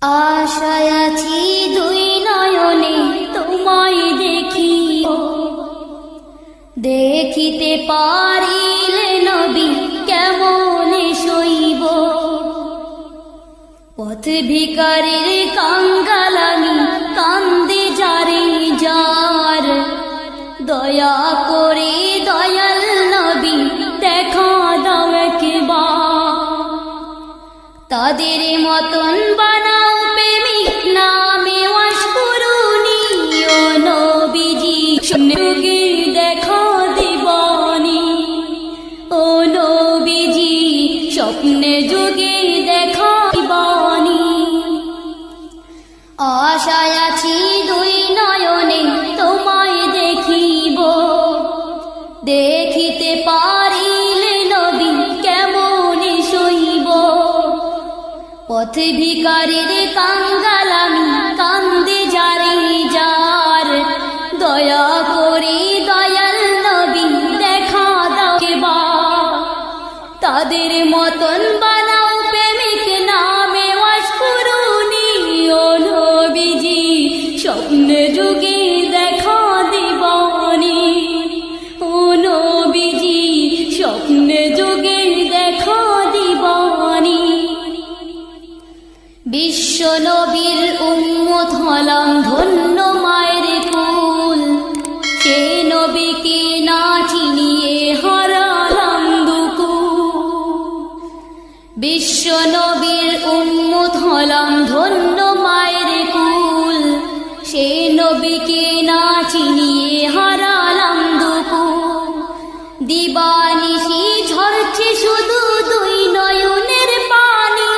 আশায় আছি দুই নয়নে তোমায় দেখিব, দেখিতে পারিলে নবী কেমনে সইব। পথ ভিখারির কাঙ্গাল আমি, কান্দে যারে যার, দয়া করে দয়াল নবী দেখা দাও একবার। তাদের মতন বানাও প্রেমিক নামে ওয়াশকুরুনি, ও নবীজি যুগে দেখা দিবানি। ও নবীজি স্বপ্নে যুগে দেখা দিবানি। আশায় আছি দুই নয়নে তোমায় দেখিব, দেখিতে পারিলে নবী কেমনে সইব। পথ ভিখারির কাঙ্গাল আমি, কান্দে যারে যার, দয়া করে দয়াল নবী দেখা দাও একবার। তাদের মতন বানাও প্রেমিক নামে ওয়াশকুরুনি, ও নবীজি স্বপ্নে যুগে দেখা দিবানি। ও নবীজি স্বপ্নে যুগে দেখা দিবানি। বিশ্ব নবীর উম্মত হলাম ধন্য মায়ের কুল, সে নবীকে না চিনিয়ে হারালাম দুকুল। বিশ্ব নবীর উম্মত হলাম ধন্য মায়ের কুল, সে নবীকে না চিনিয়ে হারালাম দুকুল। দিবানিশি ঝরছে শুধু দুই নয়নের পানি,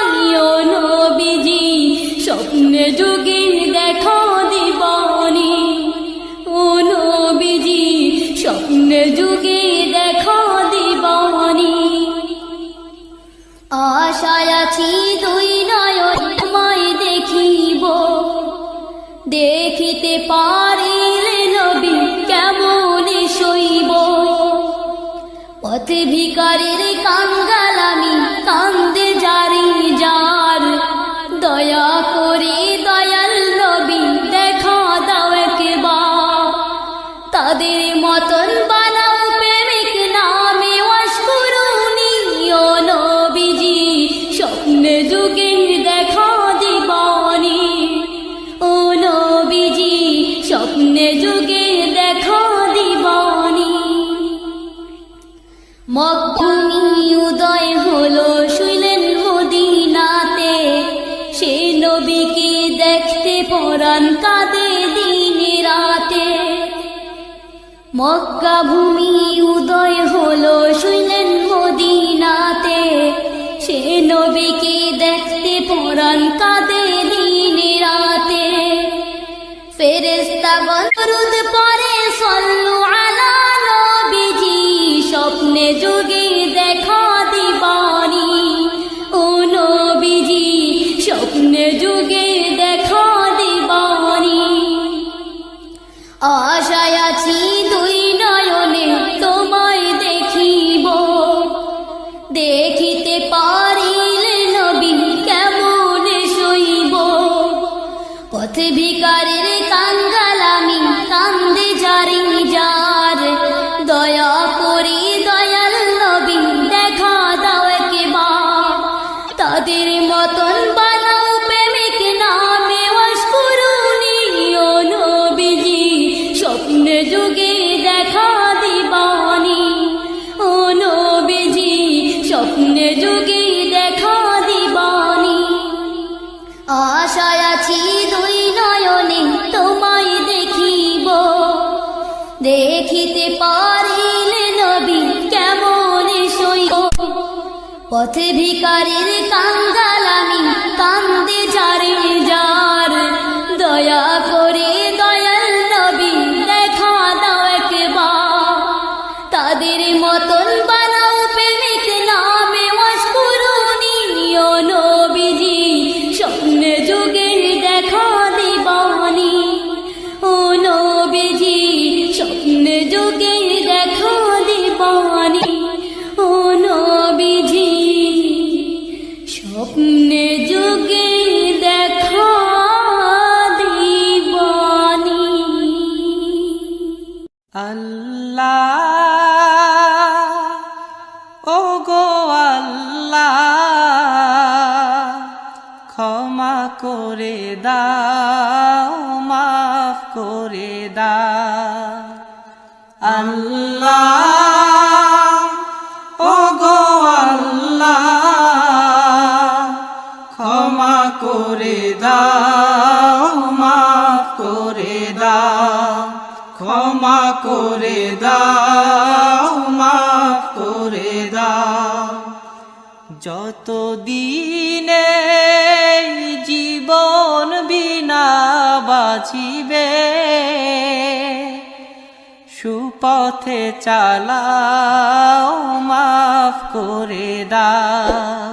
ও নবীজি স্বপ্নে যুগে দেখা দিবানি। ও নবীজি স্বপ্নে যুগে দেখা দিবানি। আশায় আছি দুই নয়ন তোমায় দেখিব, দেখিতে পারিলে নবী কেমনে সইব। পথ ভিখারির কাঙ্গাল আমি, কান্দে যারে যার, দয়া করে দয়াল নবী দেখা দাও একবার। তাদের মতন বানাও প্রেমিক নামে ওয়াশকুরুনি, ও নবীজি স্বপ্নে যুগে দেখা দিবানি। ও নবীজি স্বপ্নে যুগে দেখা দিবানি। মক্কায় উদয় হলো শুইলেন মদিনাতে, সে নবীকে দেখতে পরাণ কাঁদে দিনে রাতে। মক্কা ভূমি উদয় হলো শুইলেন মদিনাতে, সে নবীকে দেখতে পরাণ কাঁদে দিনে রাতে। ফেরেশতাগণ দরুদ পড়ে সাল্লু আলা নবীজি, স্বপ্নে যুগে দেখা দিবানি। ও নবীজি স্বপ্নে যুগে দেখা দিবানি। আশায় আছি দুই নয়নে তোমায় দেখিব, দেখিতে পারিলে নবী কেমনে সইব। পথ ভিখারির কাঙ্গাল আমি, কান্দে যারে যার, দয়া করে দয়াল নবী দেখা দাও একবার। তাদের মতন বানাও প্রেমিক নামে ওয়াশকুরুনি, ও নবীজি স্বপ্নে যুগে দেখা দিবানি। ও নবীজি স্বপ্নে যুগে দেখা দিবানি। আশায় আছি দুই নয়নে তোমায় দেখিব, দেখিতে পারিলে নবী কেমনে সইব। পথ ভিখারির কাঙ্গাল আমি, কান্দে যারে যার, দয়া করে দয়াল নবী দেখা দাও একবার। তাদের মতন বানাও প্রেমিক নামে ওয়াশকুরুনি, ও নবীজি স্বপ্নে যুগে দেখা দিবানি। ও নবীজি স্বপ্নে যুগে দেখা দিবানি। ও নবীজি স্বপ্নে ক্ষমা করে দাও, মাফ করে দাও। আল্লাহ ওগো আল্লাহ, ক্ষমা করে দাও, মাফ করে দাও। ক্ষমা করে দাও, মাফ করে দাও। যত দিনে জীবন বিনা বাঁচিবে, সুপথে চালাও, মাফ করে দাও।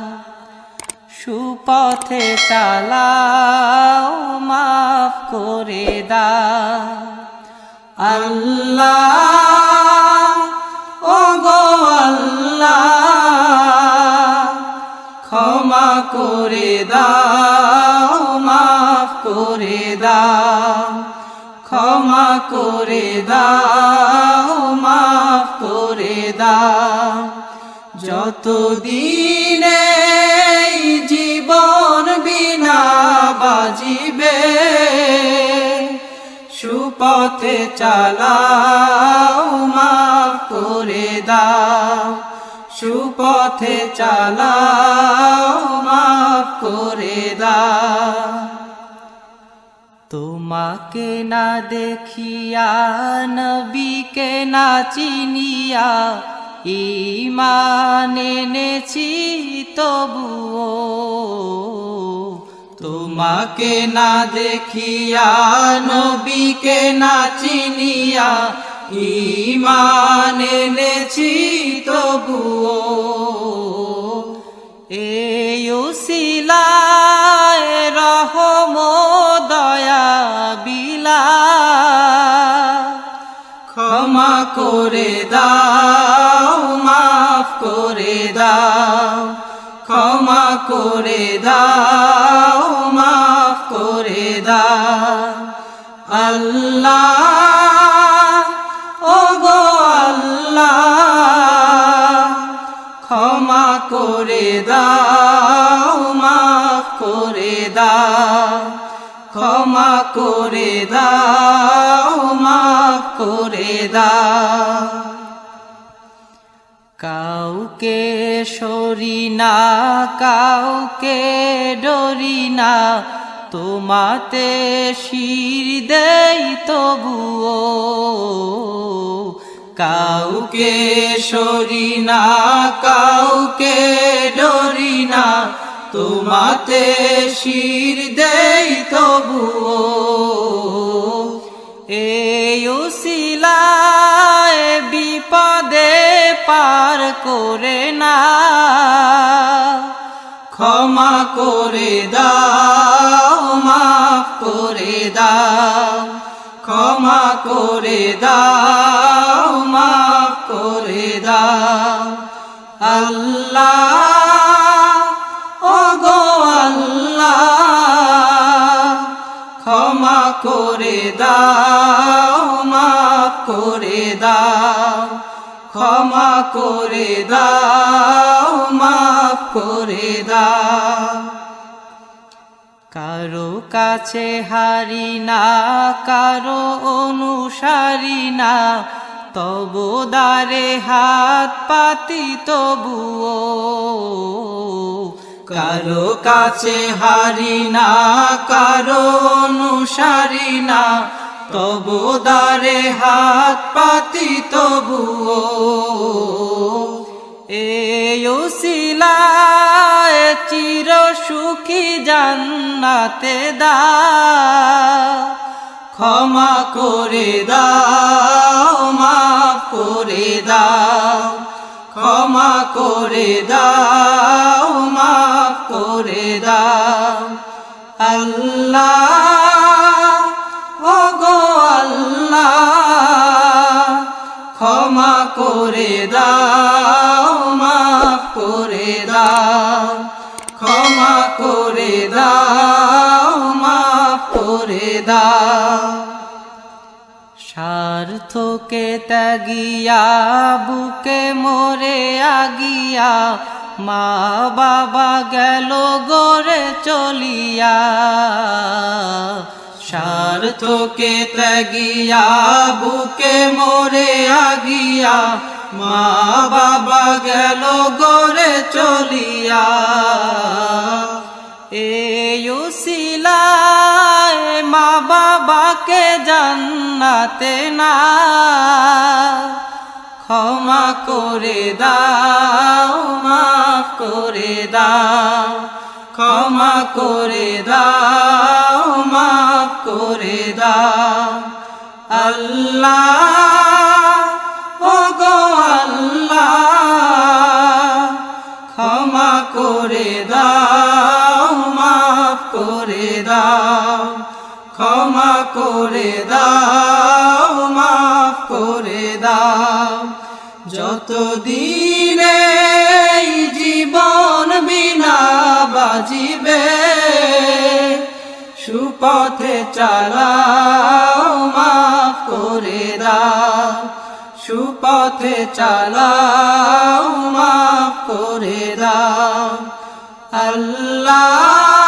সুপথে চালাও, মাফ করে দাও। আল্লাহ ওগো আল্লাহ, ক্ষমা করে দাও, মাফ করে দাও। ক্ষমা করে দাও, মাফ করে দাও। যত দিনে জীবন বিনা বাজিবে, সুপথে চালাও, মাফ করে দাও। সুপথে চালাও, মাফ করে দাও। তোমাকে না দেখিয়া, নবীকে না চিনিয়া, ঈমান এনেছি তবুও। তোমাকে না দেখিয়া, নবীকে না চিনিয়া, ঈমান এনেছি তবুও। এই উসিলায় রহম দয়া বিলা, ক্ষমা করে দাও, মাফ করে দাও। ক্ষমা করে দাও, মাফ করে দাও। আল্লাহ ওগো আল্লাহ, ক্ষমা করে দাও, মাফ করে দাও। ক্ষমা করে দাও, মাফ করে দাও। কাউকে সরি না, কাউকে ডরি না, তোমাতে শির দেই তবুও। কাউকে সরি না, কাউকে ডরি না, তোমাতে শির দেই তবুও। এই উসিলায় বিপদে পার করে না, ক্ষমা করে দাও, মাফ করে দাও। ক্ষমা করে দাও, মাফ করে দাও। আল্লাহ ওগো আল্লাহ, ক্ষমা করে দাও, মাফ করে দাও। ক্ষমা করে দাও, মাফ করে দাও। কারো কাছে হারি না, কারো অনুসারী না, তবু দ্বারে হাত পাতি তবুও। কারো কাছে হারি না, কারো অনুসারী না, তবু দ্বারে হাত পাতি তবুও। এই উসিলায় চির সুখী জান্নাতে দাও, ক্ষমা করে দাও, মাফ করে দাও। ক্ষমা করে দাও, মাফ করে দাও। আল্লাহ ওগো আল্লাহ, ক্ষমা করে দাও, মাফ করে দাও। ক্ষমা করে দাও, মাফ করে দাও। স্বার্থকে ত্যাগিয়া বুকে মোরে আগিয়া, মা বাবা গেল গরে চলিয়া স্বার্থকে ত্যাগিয়া বুকে মরে আগিয়া মা বাবা গেল গরে চলিয়া এই উসিলায় মা বাবাকে জান্নাতে না ক্ষমা করে দাও মাফ করে দাও ক্ষমা করে দাও মাফ করে দাও আল্লাহ ও গো আল্লাহ ক্ষমা করে দাও মাফ করে দাও ক্ষমা করে দাও মাফ করে দাও যতদিনে জীবন বিনা বাজিবে সুপথে চালাও মাফ করে দাও সুপথে চালাও মাফ করে দাও আল্লাহ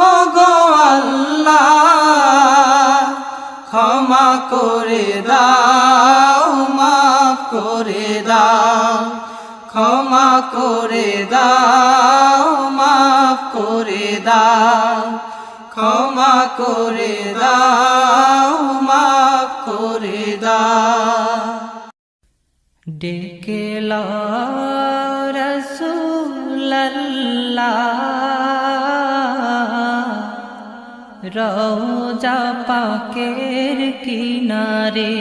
ও গো আল্লাহ ক্ষমা করে দাও মাফ করে দাও ক্ষমা করে দাও মাফ করে দাও ক্ষমা করে দাও মাফ করে দাও ডেকে লও রাসূলুল্লাহ রওজা পাকের কিনারে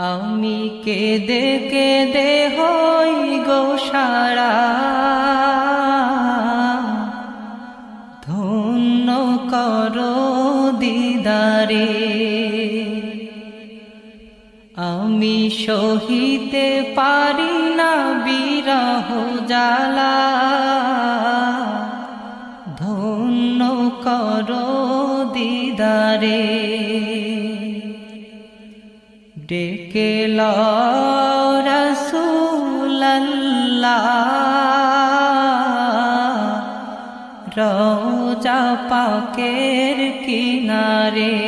আমি কেঁদে কেঁদে হই গো সারা ধন্য করো দিদারে আমি সহিতে পারি না বিরহ জ্বালা ধন্য করো দিদারে ডেকে লও রাসূলুল্লাহ রওজা পাকের কিনারে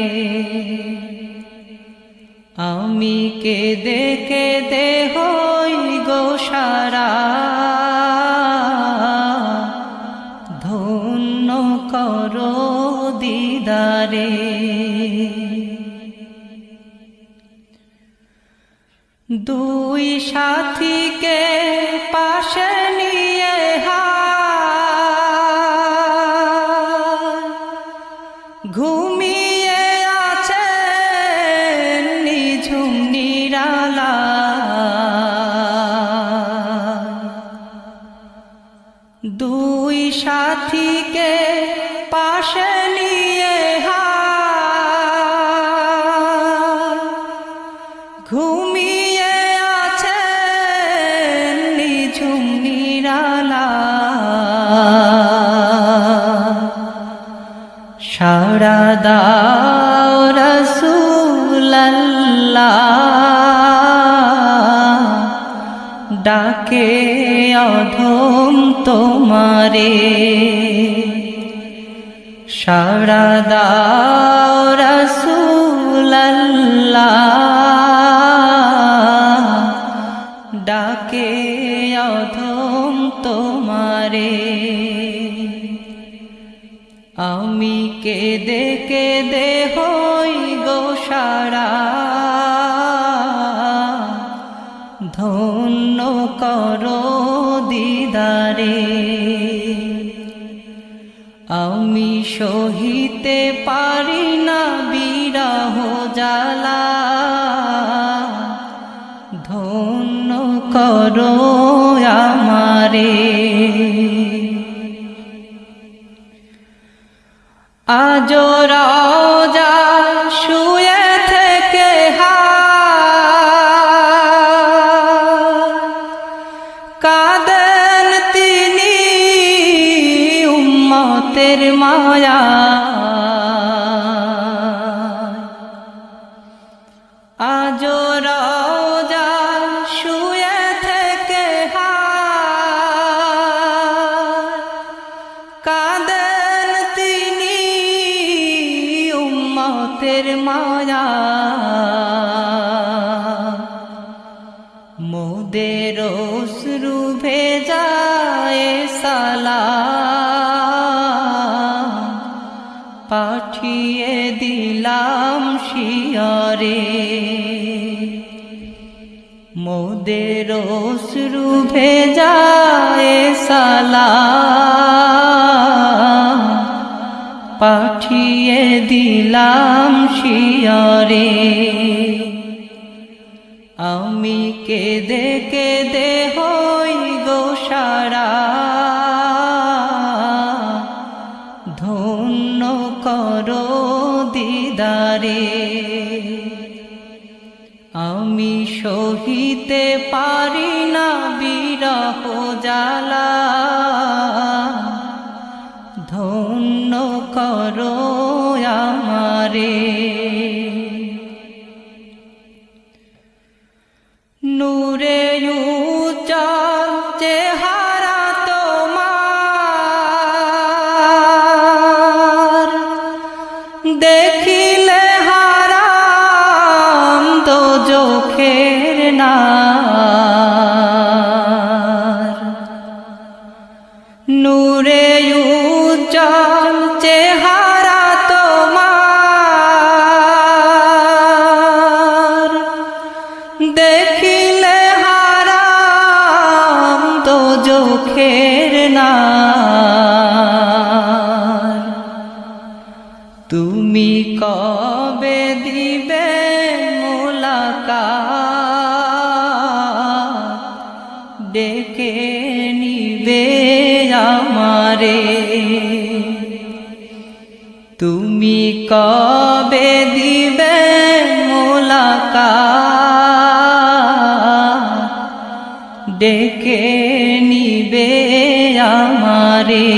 আমি কেঁদে কেঁদে হই গো সারা ধন্য করো দিদারে দুই সাথীকে পাশে নিয়ে ঘুমিয়ে আছে নিঝুম নিরালা দুই সাথীকে পাশে নিয়ে ঘুমিয়ে আছে নিঝুম নিরালা সাড়া দাও রাসূলুল্লাহ ডাকে অধম তোমারে সাড়া দাও রাসূলুল্লাহ ডাকে অধম তোমারে আমি কেঁদে কেঁদে হই গো সারা ধন্য করো দিদারে আমি সহিতে পারি না বিরহ জ্বালা ধন্য করো আমারে আজ রওজা শুয়ে থেকে কাঁদেন তিনি উম্মতের মায়া আজ রওজা শুয়ে থেকে পাপের মায়া মোদের অশ্রু ভেজায় সালাম পাঠিয়ে দিলাম শিয়রে মোদের অশ্রু ভেজায় সালাম পাঠিয়ে দিলাম শিয়রে আমি কেঁদে কেঁদে হই গো সারা ধন্য করো দিদারে আমি সহিতে পারি না বিরহ জ্বালা ধন্য করো আমারে নূরে উজ্জ্বল চেহারা তোমার দেখিলে হারাম দোজখের নার নূরে উজ্জ্বল চেহারা তোমার দেখিলে হারাম দোজখের নার তুমি কবে দিবে মুলাকাত ডেকে নিবে আমারে তুমি কবে দিবে মুলাকাত ডেকে নিবে আমারে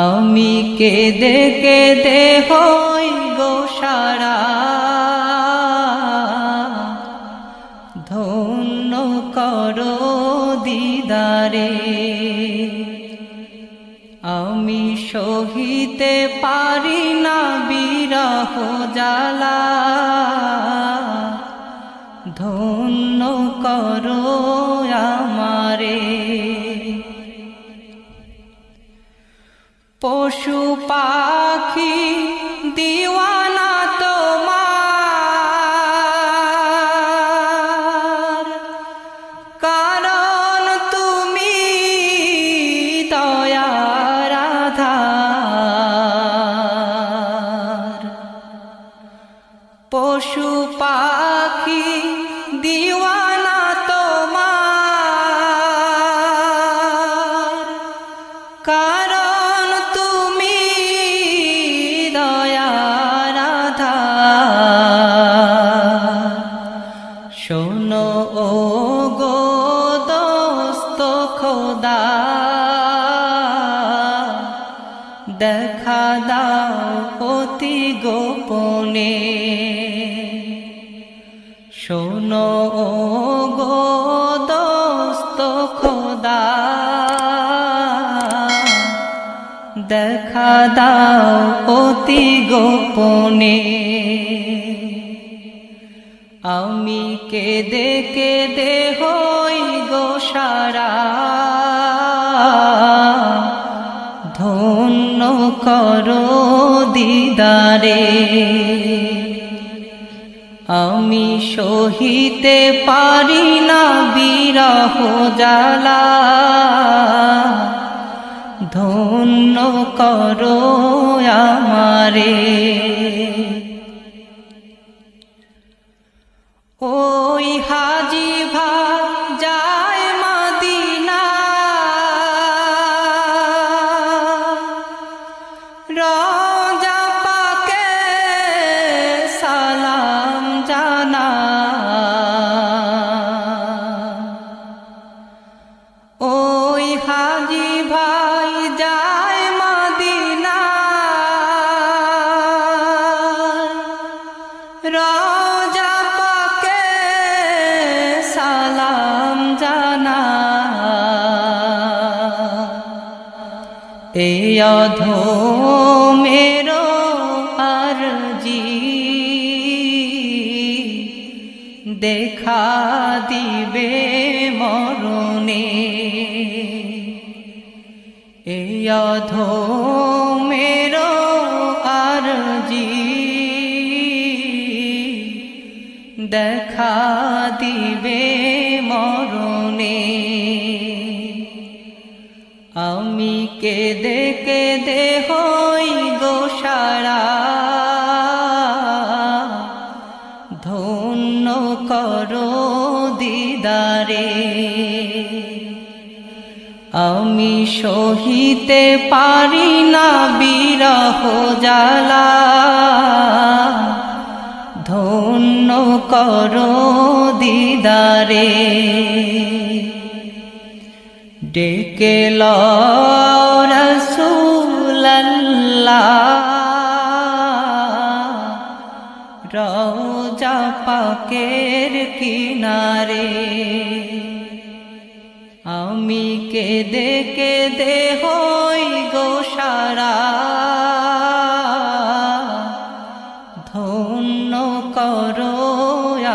আমি কেঁদে কেঁদে হই গো সারা ধন্য করো দিদারে আমি সহিতে পারি না বিরহ জ্বালা ধন্য করো আমারে পশু পাখি দিওয়ানা তোমার কারণ তুমি দয়ার আধার পশু পাখি দিওয়ানা তোমার কারণ তুমি দয়ার আধার শোনো ও গো দোস্ত খোদা দেখা দাও অতি গোপনে শোনো ও গো দোস্ত খোদা দেখা দাও অতি গোপনে আমি কেঁদে কেঁদে হই গো সারা ধন্য করো দিদারে আমি সহিতে পারি না বিরহ জ্বালা ধন্য করো আমারে ওই হাজি যায় মদিনা রোজা পাকে সালাম জানা ওই হাজি ভাই যায় মদিনা রোজা পাকে সালাম জানা এই অধমেরো দেখা দিবে মরণে। এই অধমের আরজি দেখা দিবে মরণে। আমি কেঁদে কেঁদে হই গো সারা, ধন্য করো দিদারে। আমি সহিতে পারি না বিরহ জ্বালা, ধন্য করো দিদারে। ডেকে লও রাসূলুল্লাহ, রওজা পাকের কিনারে। আমি কেঁদে কেঁদে হই গো সারা, ধন্য করো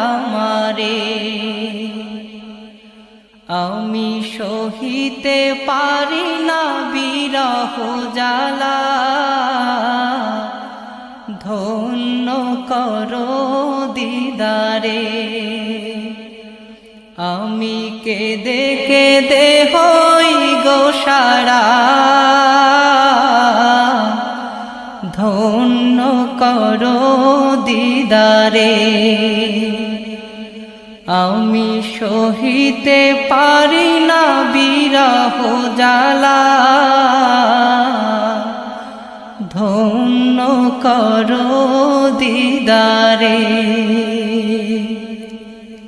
আমারে। আমি সহিতে পারি না বিরহ জ্বালা, ধন্য করো দিদারে। আমি কেঁদে কেঁদে হই গো সারা, ধন্য করো দিদারে। আমি সহিতে পারি না বিরহ জ্বালা, ধন্য করো দিদারে।